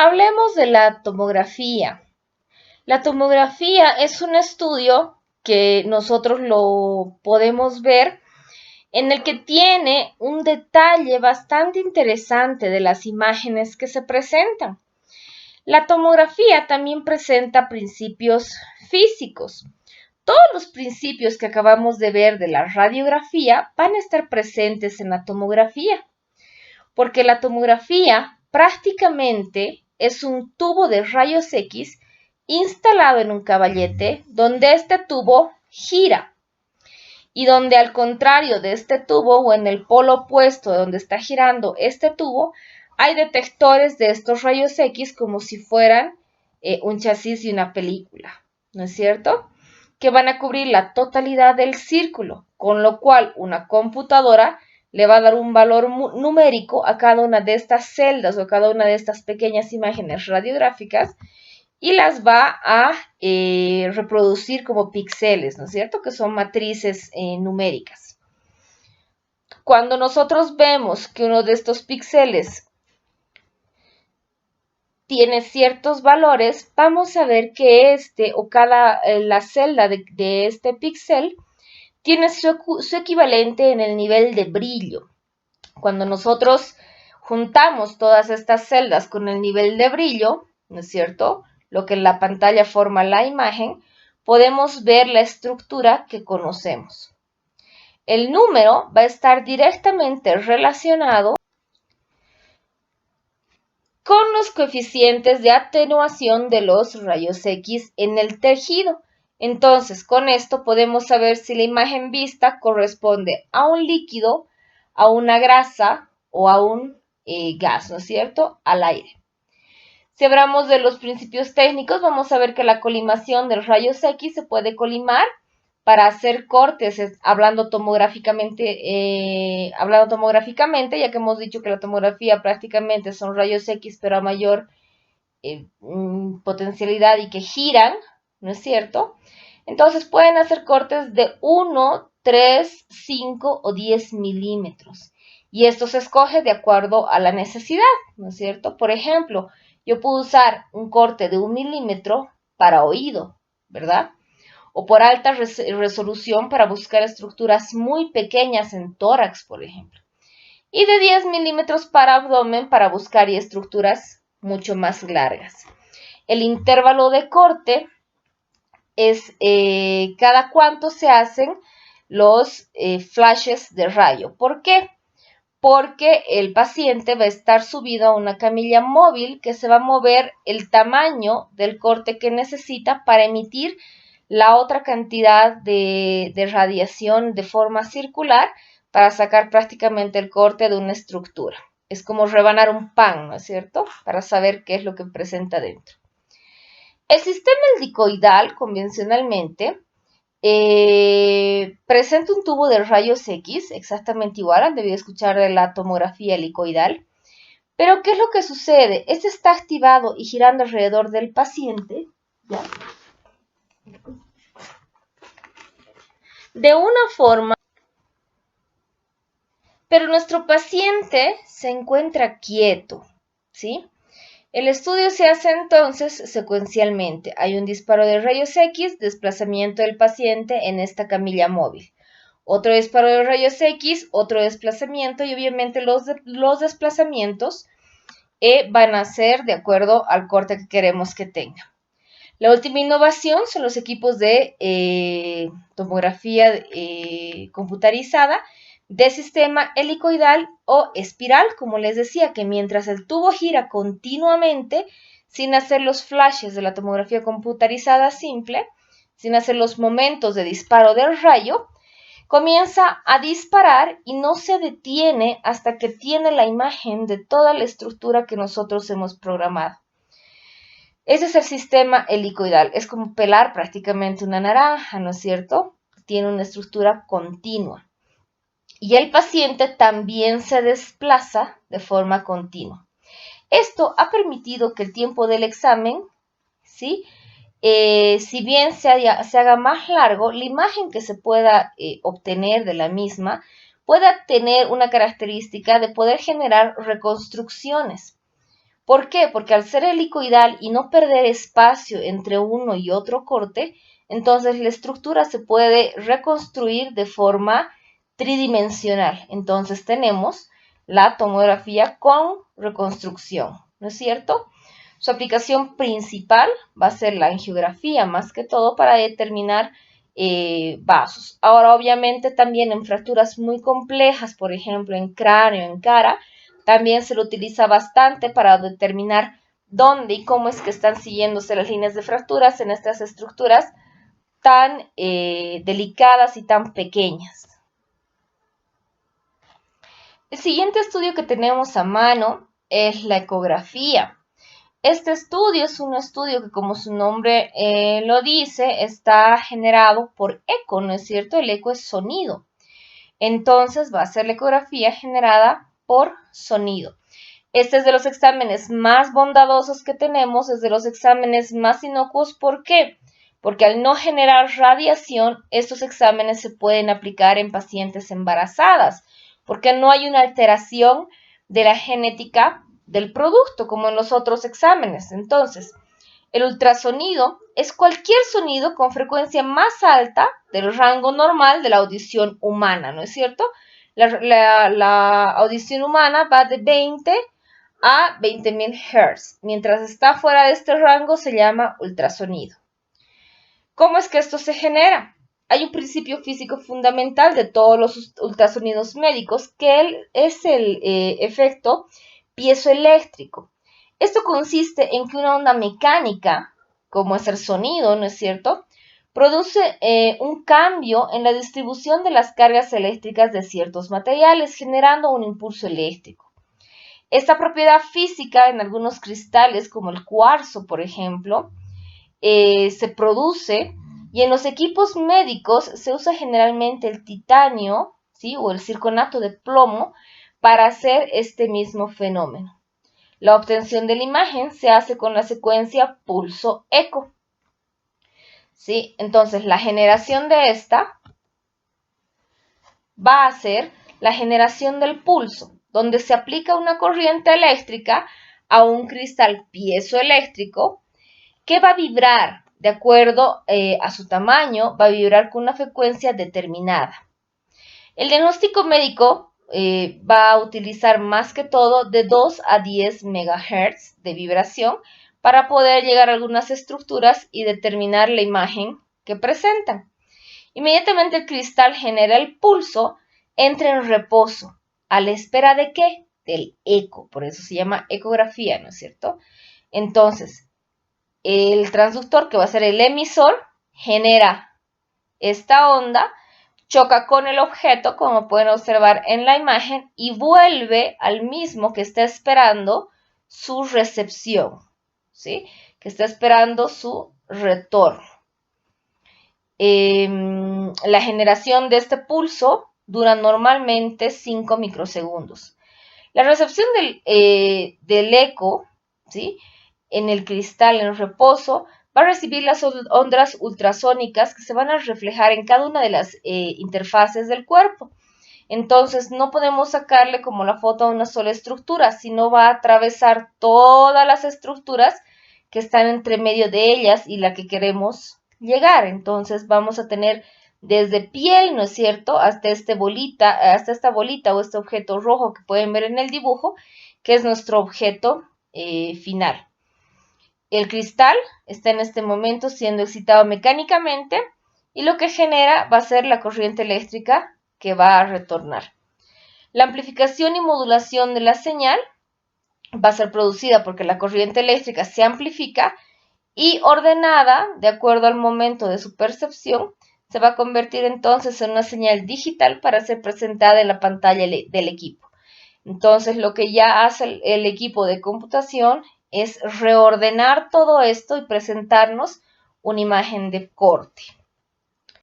Hablemos de la tomografía. La tomografía es un estudio que nosotros lo podemos ver en el que tiene un detalle bastante interesante de las imágenes que se presentan. La tomografía también presenta principios físicos. Todos los principios que acabamos de ver de la radiografía van a estar presentes en la tomografía, porque la tomografía prácticamente es un tubo de rayos X instalado en un caballete donde este tubo gira y donde al contrario de este tubo o en el polo opuesto de donde está girando este tubo hay detectores de estos rayos X como si fueran un chasis de una película, ¿no es cierto? Que van a cubrir la totalidad del círculo, con lo cual una computadora le va a dar un valor numérico a cada una de estas celdas o a cada una de estas pequeñas imágenes radiográficas y las va a reproducir como píxeles, ¿no es cierto? Que son matrices numéricas. Cuando nosotros vemos que uno de estos píxeles tiene ciertos valores, vamos a ver que la celda de este píxel tiene su equivalente en el nivel de brillo. Cuando nosotros juntamos todas estas celdas con el nivel de brillo, ¿no es cierto?, lo que en la pantalla forma la imagen, podemos ver la estructura que conocemos. El número va a estar directamente relacionado con los coeficientes de atenuación de los rayos X en el tejido. Entonces, con esto podemos saber si la imagen vista corresponde a un líquido, a una grasa o a un gas, ¿no es cierto?, al aire. Si hablamos de los principios técnicos, vamos a ver que la colimación de rayos X se puede colimar para hacer cortes, hablando tomográficamente, ya que hemos dicho que la tomografía prácticamente son rayos X, pero a mayor potencialidad y que giran, ¿no es cierto? Entonces pueden hacer cortes de 1, 3, 5 o 10 milímetros. Y esto se escoge de acuerdo a la necesidad, ¿no es cierto? Por ejemplo, yo puedo usar un corte de 1 milímetro para oído, ¿verdad? O por alta resolución para buscar estructuras muy pequeñas en tórax, por ejemplo. Y de 10 milímetros para abdomen para buscar estructuras mucho más largas. El intervalo de corte es cada cuánto se hacen los flashes de rayo. ¿Por qué? Porque el paciente va a estar subido a una camilla móvil que se va a mover el tamaño del corte que necesita para emitir la otra cantidad de radiación de forma circular para sacar prácticamente el corte de una estructura. Es como rebanar un pan, ¿no es cierto?, para saber qué es lo que presenta dentro. El sistema helicoidal, convencionalmente, presenta un tubo de rayos X, exactamente igual, han debido escuchar de la tomografía helicoidal. Pero, ¿qué es lo que sucede? Este está activado y girando alrededor del paciente, ¿ya?, de una forma, pero nuestro paciente se encuentra quieto, ¿sí? El estudio se hace entonces secuencialmente. Hay un disparo de rayos X, desplazamiento del paciente en esta camilla móvil. Otro disparo de rayos X, otro desplazamiento y obviamente los desplazamientos van a ser de acuerdo al corte que queremos que tenga. La última innovación son los equipos de tomografía computarizada de sistema helicoidal o espiral, como les decía, que mientras el tubo gira continuamente, sin hacer los flashes de la tomografía computarizada simple, sin hacer los momentos de disparo del rayo, comienza a disparar y no se detiene hasta que tiene la imagen de toda la estructura que nosotros hemos programado. Ese es el sistema helicoidal. Es como pelar prácticamente una naranja, ¿no es cierto? Tiene una estructura continua. Y el paciente también se desplaza de forma continua. Esto ha permitido que el tiempo del examen, ¿sí?, si bien se haga más largo, la imagen que se pueda obtener de la misma pueda tener una característica de poder generar reconstrucciones. ¿Por qué? Porque al ser helicoidal y no perder espacio entre uno y otro corte, entonces la estructura se puede reconstruir de forma tridimensional. Entonces tenemos la tomografía con reconstrucción, ¿no es cierto? Su aplicación principal va a ser la angiografía, más que todo para determinar vasos. Ahora, obviamente, también en fracturas muy complejas, por ejemplo, en cráneo, en cara, también se lo utiliza bastante para determinar dónde y cómo es que están siguiéndose las líneas de fracturas en estas estructuras tan delicadas y tan pequeñas. El siguiente estudio que tenemos a mano es la ecografía. Este estudio es un estudio que, como su nombre lo dice, está generado por eco, ¿no es cierto? El eco es sonido. Entonces va a ser la ecografía generada por sonido. Este es de los exámenes más bondadosos que tenemos, es de los exámenes más inocuos. ¿Por qué? Porque al no generar radiación, estos exámenes se pueden aplicar en pacientes embarazadas, porque no hay una alteración de la genética del producto, como en los otros exámenes. Entonces, el ultrasonido es cualquier sonido con frecuencia más alta del rango normal de la audición humana, ¿no es cierto? La audición humana va de 20 a 20.000 Hz. Mientras está fuera de este rango se llama ultrasonido. ¿Cómo es que esto se genera? Hay un principio físico fundamental de todos los ultrasonidos médicos que es el efecto piezoeléctrico. Esto consiste en que una onda mecánica, como es el sonido, ¿no es cierto?, produce un cambio en la distribución de las cargas eléctricas de ciertos materiales, generando un impulso eléctrico. Esta propiedad física en algunos cristales, como el cuarzo, por ejemplo, se produce, y en los equipos médicos se usa generalmente el titanio, ¿sí?, o el circonato de plomo para hacer este mismo fenómeno. La obtención de la imagen se hace con la secuencia pulso-eco. ¿Sí? Entonces, la generación de esta va a ser la generación del pulso, donde se aplica una corriente eléctrica a un cristal piezoeléctrico que va a vibrar de acuerdo a su tamaño, va a vibrar con una frecuencia determinada. El diagnóstico médico va a utilizar más que todo de 2 a 10 MHz de vibración para poder llegar a algunas estructuras y determinar la imagen que presentan. Inmediatamente el cristal genera el pulso, entra en reposo. ¿A la espera de qué? Del eco, por eso se llama ecografía, ¿no es cierto? Entonces, el transductor, que va a ser el emisor, genera esta onda, choca con el objeto, como pueden observar en la imagen, y vuelve al mismo que está esperando su recepción, ¿sí? Que está esperando su retorno. La generación de este pulso dura normalmente 5 microsegundos. La recepción del eco, ¿sí?, en el cristal en reposo va a recibir las ondas ultrasónicas que se van a reflejar en cada una de las interfaces del cuerpo. Entonces no podemos sacarle como la foto a una sola estructura, sino va a atravesar todas las estructuras que están entre medio de ellas y la que queremos llegar. Entonces vamos a tener desde piel, ¿no es cierto?, hasta esta bolita o este objeto rojo que pueden ver en el dibujo, que es nuestro objeto final. El cristal está en este momento siendo excitado mecánicamente y lo que genera va a ser la corriente eléctrica que va a retornar. La amplificación y modulación de la señal va a ser producida porque la corriente eléctrica se amplifica y ordenada de acuerdo al momento de su percepción, se va a convertir entonces en una señal digital para ser presentada en la pantalla del equipo. Entonces, lo que ya hace el equipo de computación es reordenar todo esto y presentarnos una imagen de corte.